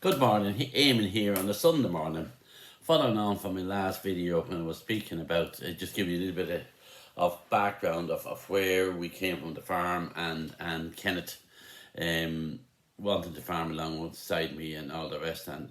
Good morning, Eamon here on a Sunday morning. Following on from my last video when I was speaking about, just give you a little bit of background of where we came from the farm and Kenneth wanted to farm alongside me and all the rest and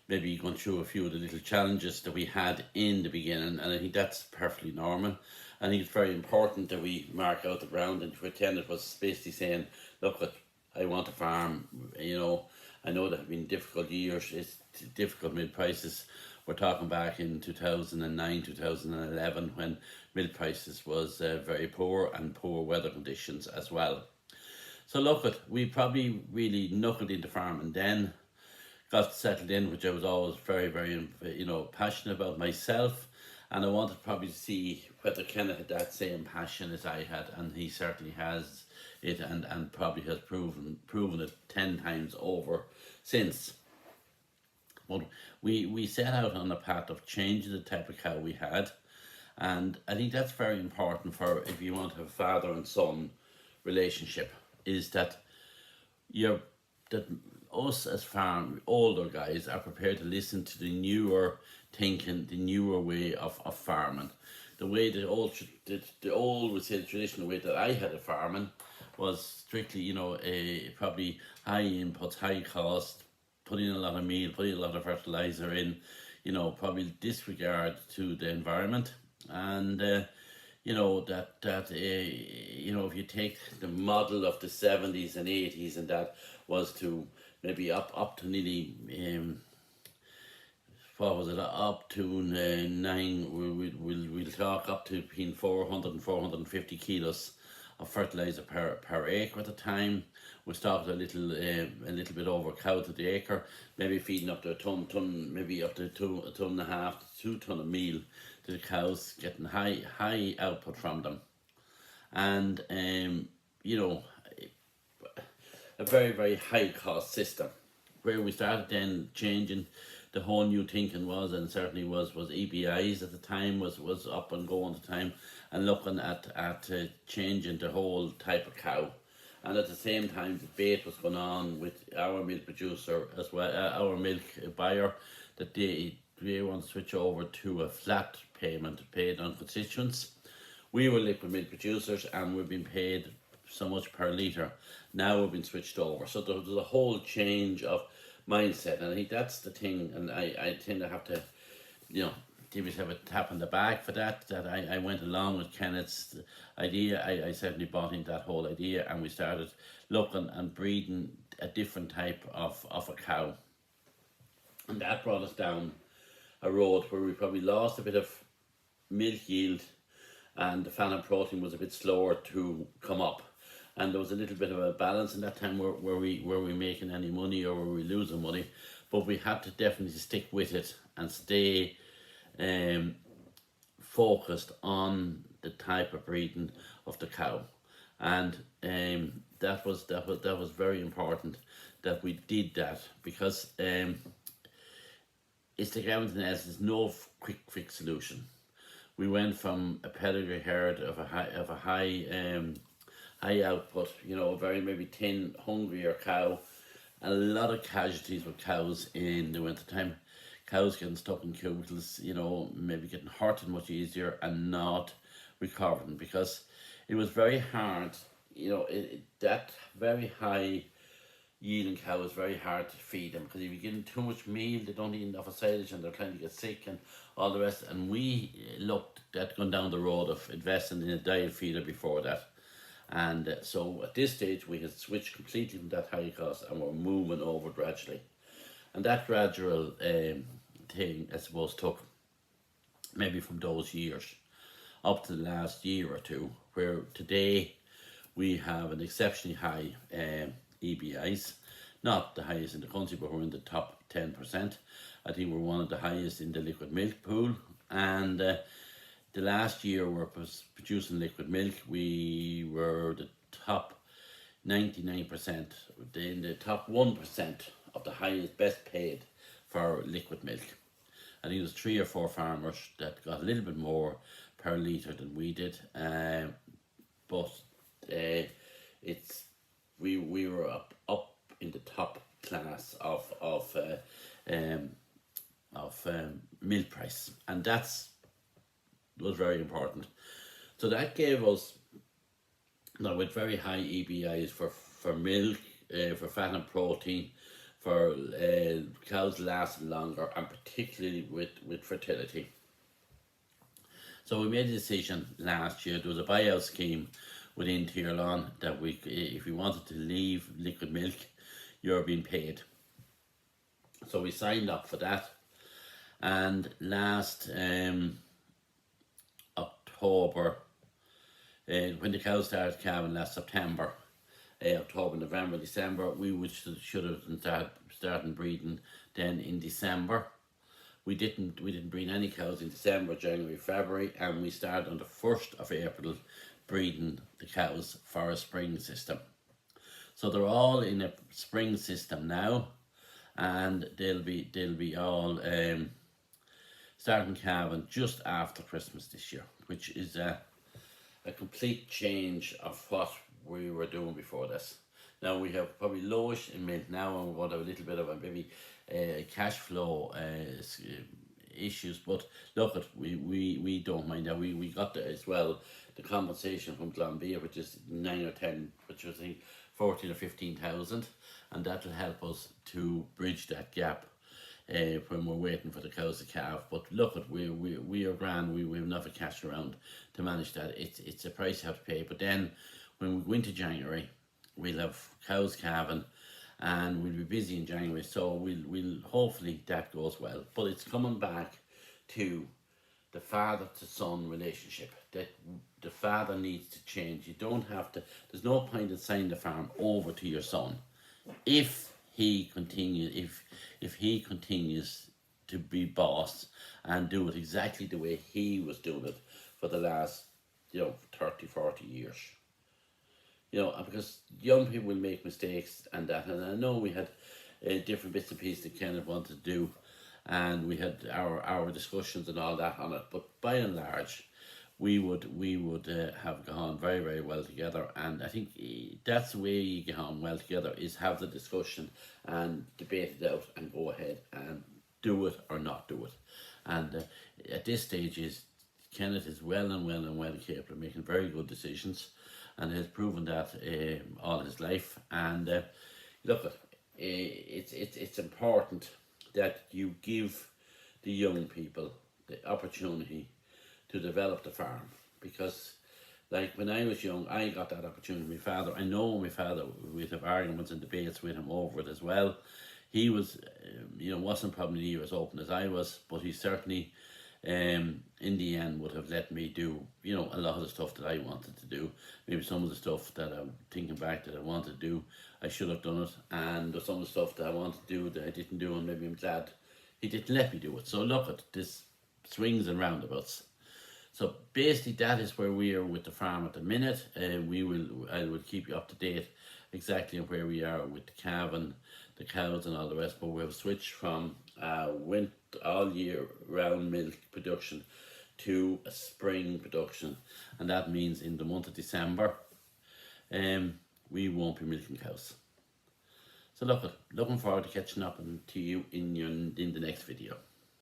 maybe going through a few of the little challenges that we had in the beginning, and I think that's perfectly normal. I think it's very important that we mark out the ground, and where Kenneth was basically saying, look, I want to farm, I know there have been difficult years, it's difficult milk prices. We're talking back in 2009, 2011 when milk prices was very poor and poor weather conditions as well. So look, we probably really knuckled into farming then, got settled in, which I was always very, very, passionate about myself. And I wanted probably to see whether Kenneth had that same passion as I had, and he certainly has it, and probably has proven it 10 times over since. But we set out on a path of changing the type of cow we had, and I think that's very important for if you want to have a father and son relationship, is that you're that us as farm older guys are prepared to listen to the newer thinking, the newer way of farming. The way the old would say the traditional way that I had of farming was strictly, probably high inputs, high cost, putting a lot of meal, putting a lot of fertilizer in, probably disregard to the environment. And if you take the model of the 70s and 80s, and that was to maybe up to nearly what was it, up to nine, we'll talk up to between 400 and 450 kilos of fertilizer per acre at the time. We started a little bit over cow to the acre, maybe feeding up to a ton, maybe up to a ton and a half to 2 ton of meal to the cows, getting high output from them. And a very, very high cost system. Where we started then changing, the whole new thinking was, and certainly was EBIs at the time, was up and going at the time, and looking at changing the whole type of cow. And at the same time, debate was going on with our milk producer as well, our milk buyer, that they want to switch over to a flat payment paid on constituents. We were liquid milk producers and we've been paid so much per litre. Now we've been switched over. So there's a whole change of mindset, and I think that's the thing, and I tend to have to, give yourself a tap on the back for that I went along with Kenneth's idea. I certainly bought into that whole idea, and we started looking and breeding a different type of a cow. And that brought us down a road where we probably lost a bit of milk yield, and the fat and protein was a bit slower to come up, and there was a little bit of a balance in that time. Were we making any money or were we losing money? But we had to definitely stick with it and stay focused on the type of breeding of the cow, and that was very important that we did that, because it's like everything else. There's no quick fix solution. We went from a pedigree herd of a high output, a very maybe thin, hungrier cow, and a lot of casualties with cows in the winter time. Cows getting stuck in cubicles, maybe getting hurt much easier and not recovering, because it was very hard. That very high yielding cow is very hard to feed them, because if you give them too much meal, they don't eat enough of silage and they're trying to get sick and all the rest. And we looked at going down the road of investing in a diet feeder before that. And so at this stage we had switched completely from that high cost, and we're moving over gradually. And that gradual thing, I suppose, took maybe from those years up to the last year or two, where today we have an exceptionally high EBIs, not the highest in the country, but we're in the top 10%. I think we're one of the highest in the liquid milk pool, and the last year we're producing liquid milk, we were the top 99%, in the top 1% of the highest, best paid for liquid milk. I think there's 3 or 4 farmers that got a little bit more per litre than we did, but it's we were up in the top class of milk price, and that's was very important. So that gave us, now with very high EBIs for milk, for fat and protein, for cows lasting longer, and particularly with fertility. So we made a decision last year. There was a buyout scheme within Tier Lawn that if we wanted to leave liquid milk, you're being paid. So we signed up for that, and last October, when the cows started calving last September, October, November, December, we should have started breeding then in December. We didn't breed any cows in December, January, February, and we started on the 1st of April breeding the cows for a spring system. So they're all in a spring system now, and they'll be all starting calving just after Christmas this year, which is a complete change of what we were doing before this. Now we have probably lowish in milk now, and we're going to have a little bit of a maybe cash flow issues, but look, we don't mind that. We got as well the compensation from Glanbia, which is 9 or 10, which was I think 14 or 15,000, and that will help us to bridge that gap when we're waiting for the cows to calve. But look, we are grand. We have enough cash around to manage that. It's a price you have to pay. But then when we go into January, we'll have cows calving, and we'll be busy in January, so we'll hopefully that goes well. But it's coming back to the father to son relationship, that the father needs to change. You don't have to, there's no point in signing the farm over to your son if he continues to be boss and do it exactly the way he was doing it for the last 30-40 years. Because young people will make mistakes and that, and I know we had different bits and pieces that Kenneth wanted to do, and we had our discussions and all that on it, but by and large we would have gone very, very well together. And I think that's the way you get on well together, is have the discussion and debate it out and go ahead and do it or not do it. And at this stage, Kenneth is well capable of making very good decisions, and has proven that all his life. And look, it's important that you give the young people the opportunity to develop the farm, because like when I was young, I got that opportunity. My father, I know my father, we'd have arguments and debates with him over it as well. He was, wasn't probably as open as I was, but he certainly, in the end, would have let me do, a lot of the stuff that I wanted to do. Maybe some of the stuff that I'm thinking back that I wanted to do, I should have done it. And there's some of the stuff that I wanted to do that I didn't do, and maybe I'm glad he didn't let me do it. So look at this swings and roundabouts. So basically that is where we are with the farm at the minute. I will keep you up to date exactly on where we are with the calving, the cows and all the rest. But we've switched from all year round milk production to a spring production, and that means in the month of December we won't be milking cows. So looking forward to catching up to you in the next video.